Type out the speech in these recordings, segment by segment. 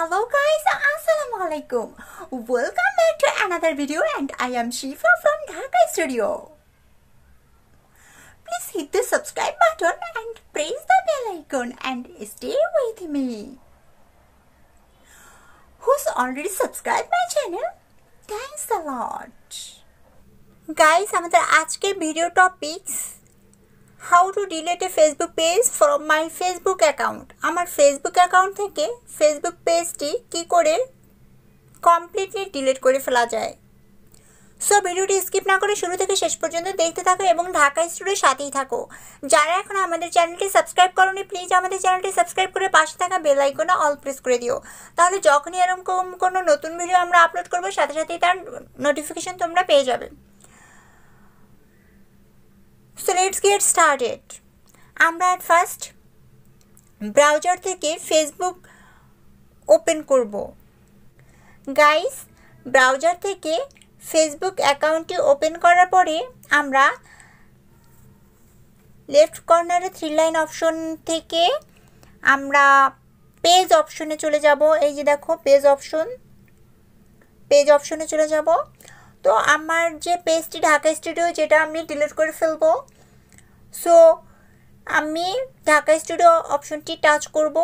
Hello guys, Assalamualaikum. Welcome back to another video and I am Shifa from Dhaka Studio. Please hit the subscribe button and press the bell icon and stay with me. Who's already subscribed my channel? Thanks a lot. Guys, আমাদের আজকের video topics How to delete a Facebook page from my Facebook account. আমার Facebook account থেকে Facebook পেজটি কি করে completely delete করে ফেলা যায়। সো ভিডিওটি স্কিপ না করে শুরু থেকে শেষ পর্যন্ত দেখতে থাকো এবং ঢাকা স্টুডিওর সাথেই থাকো। যারা এখন আমাদের চ্যানেলটি সাবস্ক্রাইব করোনি প্লিজ আমাদের চ্যানেলটি সাবস্ক্রাইব করে পাশে থাকা বেল আইকনে অল প্রেস করে দিও। তাহলে যখনই এরকম কোনো নতুন ভিডিও আমরা আপলোড করব সাথে সাথেই তার নোটিফিকেশন তোমরা পেয়ে যাবে। So let's get started. আমরা at first ব্রাউজার থেকে ফেসবুক ওপেন করব। গাইস, ব্রাউজার থেকে ফেসবুক অ্যাকাউন্টটি ওপেন করার পরে আমরা লেফট কর্নারে 3 লাইন অপশন থেকে আমরা পেজ অপশনে চলে যাব। এই যে দেখো পেজ অপশনে চলে যাব। তো আমার যে পেজটি ঢাকা স্টুডিও যেটা আমি ডিলিট করে ফেলবো, সো আমি ঢাকা স্টুডিও অপশনটি টাচ করব।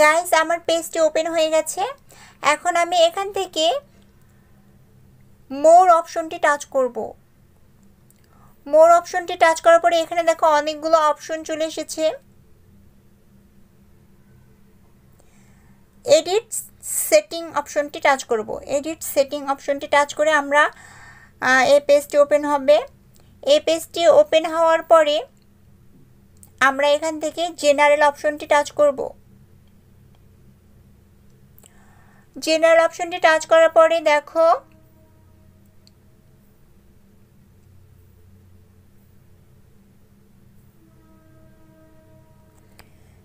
গাইস, আমার পেজটি ওপেন হয়ে গেছে। এখন আমি এখান থেকে মোর অপশনটি টাচ করব। মোর অপশনটি টাচ করার পরে এখানে দেখো অনেকগুলো অপশন চলে এসেছে। এডিট সেটিং অপশনটি টাচ করব। এডিট সেটিং অপশনটি টাচ করে আমরা এই পেজটি ওপেন হবে। এই পেজটি ওপেন হওয়ার পরে আমরা এখান থেকে জেনারেল অপশনটি টাচ করব। জেনারেল অপশনটি টাচ করার পরে দেখো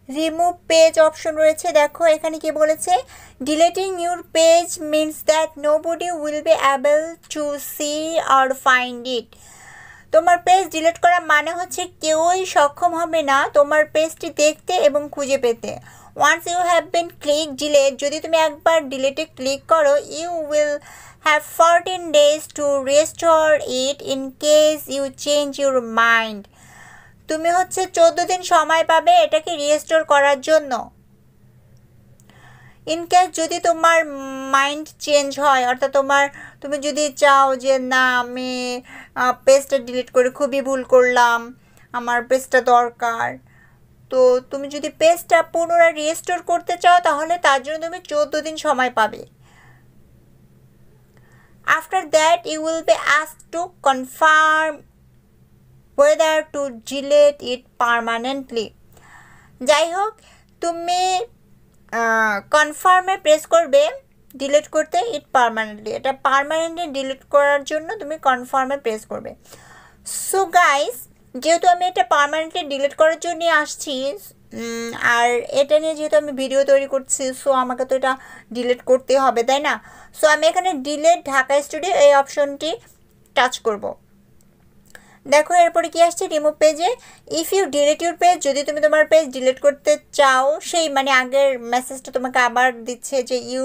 রিমুভ পেজ অপশন রয়েছে। দেখো এখানে কি বলেছে, deleting your page means that nobody will be able to see or find it. তোমার পেজ ডিলিট করা মানে হচ্ছে কেউই সক্ষম হবে না তোমার পেজটি দেখতে এবং খুঁজে পেতে। Once you have been click delete, যদি তুমি একবার ডিলিটে ক্লিক করো, you will have 14 days to restore it in case you change your mind. তুমি হচ্ছে 14 দিন সময় পাবে এটাকে রিস্টোর করার জন্য। ইন কেস যদি তোমার মাইন্ড চেঞ্জ হয়, অর্থাৎ তুমি যদি চাও যে না আমি পেজটা ডিলিট করে খুবই ভুল করলাম, আমার পেজটা দরকার, তো তুমি যদি পেজটা পুনরায় রিস্টোর করতে চাও তাহলে তার জন্য তুমি 14 দিন সময় পাবে। After that you will be asked to confirm whether to delete it permanently. যাই হোক, তুমি কনফার্মে প্রেস করবে ডিলিট করতে ইট পার্মানেন্টলি। এটা পার্মানেন্টলি ডিলিট করার জন্য তুমি কনফার্মে প্রেস করবে। সো গাইস, যেহেতু আমি এটা পার্মানেন্টলি ডিলিট করার জন্য আসছি আর এটা নিয়ে যেহেতু আমি ভিডিও তৈরি করছি, সো আমাকে তো এটা ডিলিট করতে হবে, তাই না? সো আমি এখানে ডিলিট ঢাকা স্টুডিও এই অপশনটি টাচ করব। দেখো এরপরে কি আসছে, রিমুভ পেজে if you delete your page, যদি তুমি তোমার পেজ ডিলিট করতে চাও, সেই মানে আগের মেসেজটা তোমাকে আবার দিচ্ছে যে you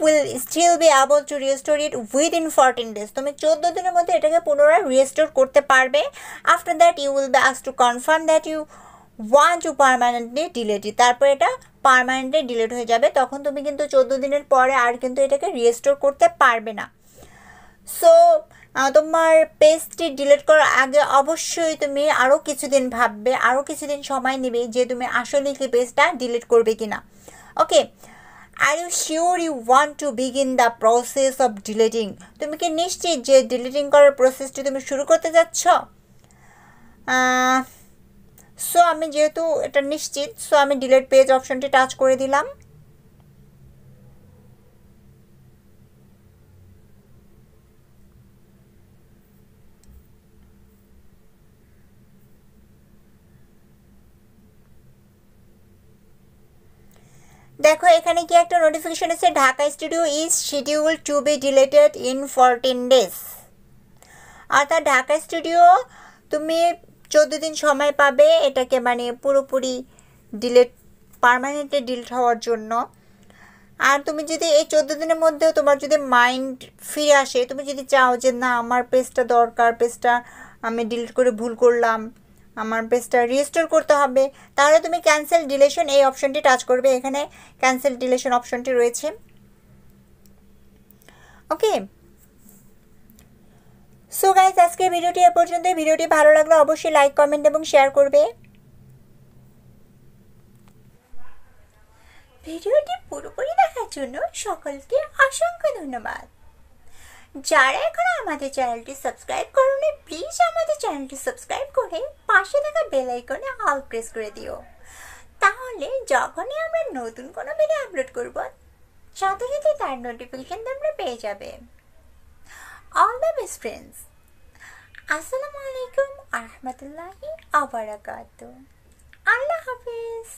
will still be able to restore it within 14 days। তুমি 14 দিনের মধ্যে এটাকে পুনরায় রিস্টোর করতে পারবে। After that you will be asked to confirm that you want to permanently delete it. তারপর এটা পার্মানেন্টলি ডিলিট হয়ে যাবে। তখন তুমি কিন্তু 14 দিনের পরে আর কিন্তু এটাকে রিস্টোর করতে পারবে না। সো তোমার পেজটি ডিলিট করার আগে অবশ্যই তুমি আরও কিছুদিন ভাববে, আরও কিছুদিন সময় নেবে যে তুমি আসলে কি পেজটা ডিলিট করবে কিনা। Okay, are you sure you want to begin the process of deleting? তুমি কি নিশ্চিত যে ডিলিটিং করার প্রসেসটি তুমি শুরু করতে যাচ্ছ? সো আমি যেহেতু এটা নিশ্চিত, সো আমি ডিলিট পেজ অপশনটি টাচ করে দিলাম। দেখো এখানে কি একটা নোটিফিকেশন এসেছে, Dhaka studio is scheduled to be deleted in 14 days। অর্থাৎ ঢাকা স্টুডিও তুমি 14 দিন সময় পাবে এটাকে মানে পুরোপুরি ডিলিট পার্মানেন্টলি ডিলিট হওয়ার জন্য। আর তুমি যদি এই 14 দিনের মধ্যেও তোমার যদি মাইন্ড ফিরে আসে, তুমি যদি চাও যে না আমার পেজটা দরকার, পেজটা আমি ডিলিট করে ভুল করলাম, আমার পেজটা রিস্টোর করতে হবে, তাহলে তুমি ক্যান্সেল ডিলেশন এই অপশনটি টাচ করবে। এখানে ক্যান্সেল ডিলেশন অপশনটি রয়েছে। ওকে, সো গাইজ আজকের ভিডিওটি এ পর্যন্ত। ভিডিওটি ভালো লাগলে অবশ্যই লাইক, কমেন্ট এবং শেয়ার করবে। ভিডিওটি পুরোপুরি দেখার জন্য সকলকে অসংখ্য ধন্যবাদ। যারা এখনো আমাদের চ্যানেলটি সাবস্ক্রাইব করোনি, প্লিজ আমাদের চ্যানেলটি সাবস্ক্রাইব করে পাশে থাকা বেল আইকনে অল প্রেস করে দিও। তাহলে যখনই আমরা নতুন কোনো ভিডিও আপলোড করব, সাথে সাথে তার নোটিফিকেশন তোমরা পেয়ে যাবে। All the best friends. আসসালামু আলাইকুম ওয়া রাহমাতুল্লাহি ওয়া বারাকাতুহু। আল্লাহ হাফেজ।